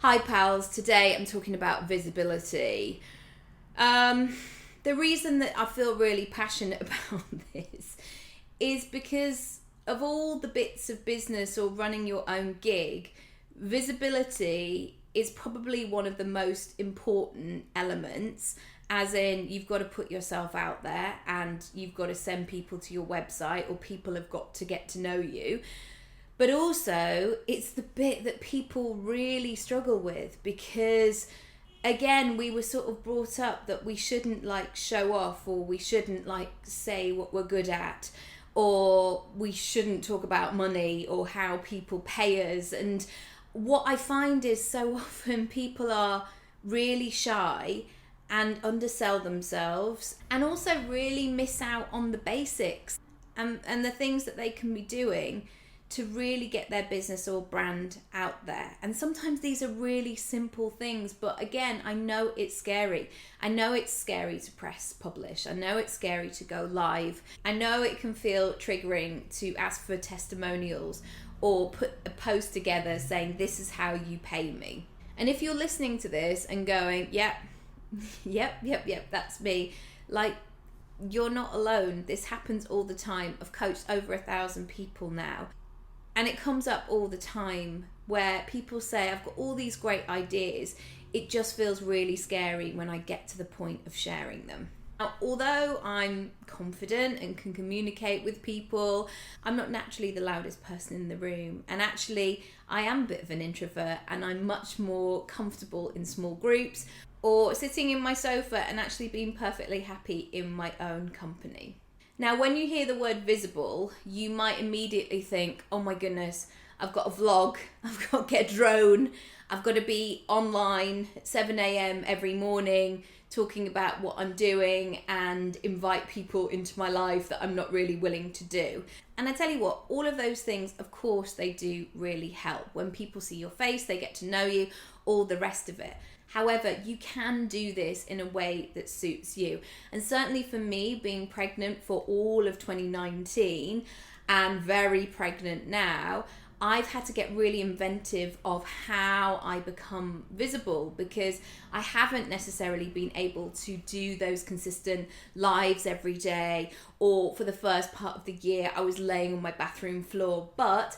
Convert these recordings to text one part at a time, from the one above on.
Hi pals, today I'm talking about visibility. The reason that I feel really passionate about this is because of all the bits of business or running your own gig, visibility is probably one of the most important elements, as in you've got to put yourself out there and you've got to send people to your website, or people have got to get to know you. But also, it's the bit that people really struggle with because, again, we were sort of brought up that we shouldn't show off, or we shouldn't say what we're good at, or we shouldn't talk about money or how people pay us. And what I find is so often people are really shy and undersell themselves, and also really miss out on the basics and the things that they can be doing to really get their business or brand out there. And sometimes these are really simple things, but again, I know it's scary. I know it's scary to press publish. I know it's scary to go live. I know it can feel triggering to ask for testimonials or put a post together saying, this is how you pay me. And if you're listening to this and going, yep, that's me, you're not alone. This happens all the time. I've coached over 1,000 people now. And it comes up all the time where people say, I've got all these great ideas. It just feels really scary when I get to the point of sharing them. Now, although I'm confident and can communicate with people, I'm not naturally the loudest person in the room. And actually, I am a bit of an introvert, and I'm much more comfortable in small groups or sitting in my sofa and actually being perfectly happy in my own company. Now, when you hear the word visible, you might immediately think, oh my goodness, I've got a vlog, I've got to get a drone, I've got to be online at 7 a.m. every morning talking about what I'm doing and invite people into my life that I'm not really willing to do. And I tell you what, all of those things, of course, they do really help. When people see your face, they get to know you, all the rest of it. However, you can do this in a way that suits you. And certainly for me, being pregnant for all of 2019 and very pregnant now, I've had to get really inventive of how I become visible, because I haven't necessarily been able to do those consistent lives every day, or for the first part of the year I was laying on my bathroom floor, but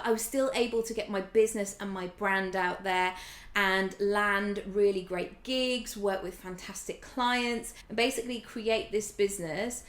I was still able to get my business and my brand out there and land really great gigs, work with fantastic clients, and basically create this business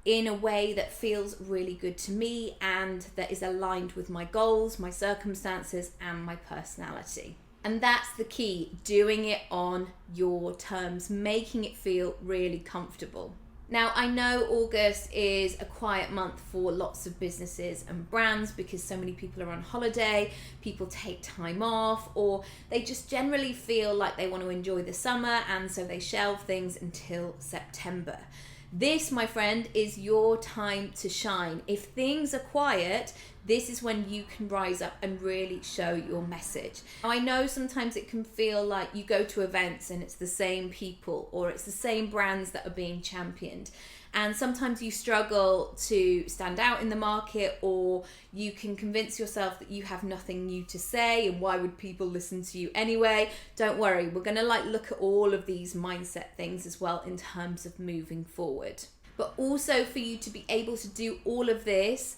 in a way that feels really good to me and that is aligned with my goals, my circumstances, and my personality. And that's the key, doing it on your terms, making it feel really comfortable. Now, I know August is a quiet month for lots of businesses and brands because so many people are on holiday, people take time off, or they just generally feel like they want to enjoy the summer, and so they shelve things until September. This, my friend, is your time to shine. If things are quiet, this is when you can rise up and really show your message. Now, I know sometimes it can feel like you go to events and it's the same people or it's the same brands that are being championed. And sometimes you struggle to stand out in the market, or you can convince yourself that you have nothing new to say and why would people listen to you anyway. Don't worry, we're going to look at all of these mindset things as well in terms of moving forward. But also for you to be able to do all of this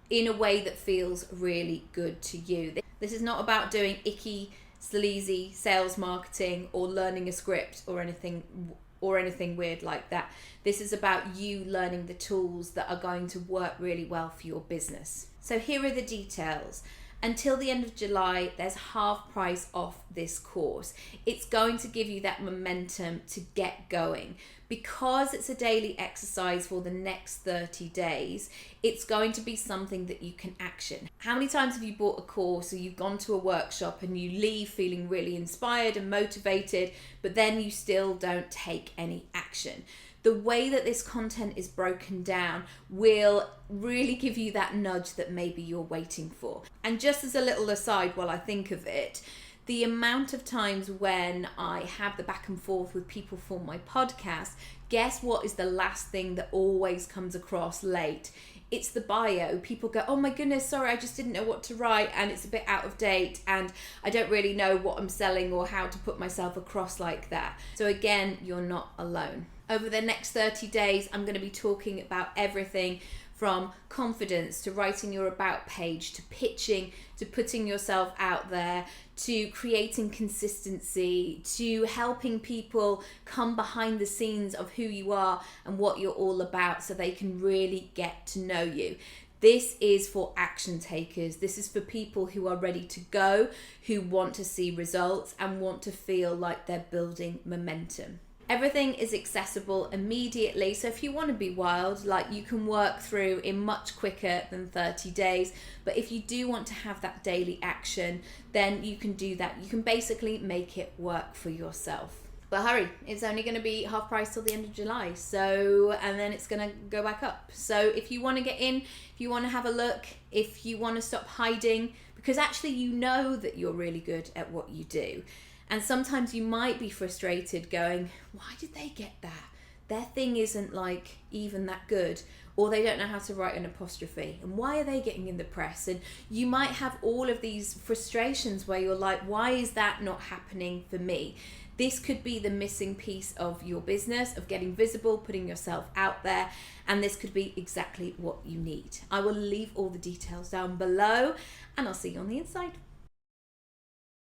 in a way that feels really good to you. This is not about doing icky, sleazy sales marketing or learning a script or anything weird like that. This is about you learning the tools that are going to work really well for your business. So here are the details. Until the end of July, there's half price off this course. It's going to give you that momentum to get going. Because it's a daily exercise for the next 30 days, it's going to be something that you can action. How many times have you bought a course or you've gone to a workshop and you leave feeling really inspired and motivated, but then you still don't take any action? The way that this content is broken down will really give you that nudge that maybe you're waiting for. And just as a little aside while I think of it, the amount of times when I have the back and forth with people for my podcast, guess what is the last thing that always comes across late? it's the bio. People go, oh my goodness, sorry, I just didn't know what to write and it's a bit out of date and I don't really know what I'm selling or how to put myself across like that. So again, you're not alone. Over the next 30 days, I'm going to be talking about everything from confidence to writing your about page, to pitching, to putting yourself out there, to creating consistency, to helping people come behind the scenes of who you are and what you're all about so they can really get to know you. This is for action takers. This is for people who are ready to go, who want to see results and want to feel like they're building momentum. Everything is accessible immediately, so if you want to be wild, like, you can work through in much quicker than 30 days. But if you do want to have that daily action, then you can do that. You can basically make it work for yourself. But hurry, it's only going to be half price till the end of July, so, and then it's going to go back up. So if you want to get in, if you want to have a look, if you want to stop hiding, because actually you know that you're really good at what you do. And sometimes you might be frustrated going, why did they get that? Their thing isn't like even that good, or they don't know how to write an apostrophe. And why are they getting in the press? And you might have all of these frustrations where you're like, why is that not happening for me? This could be the missing piece of your business, of getting visible, putting yourself out there, and this could be exactly what you need. I will leave all the details down below, and I'll see you on the inside.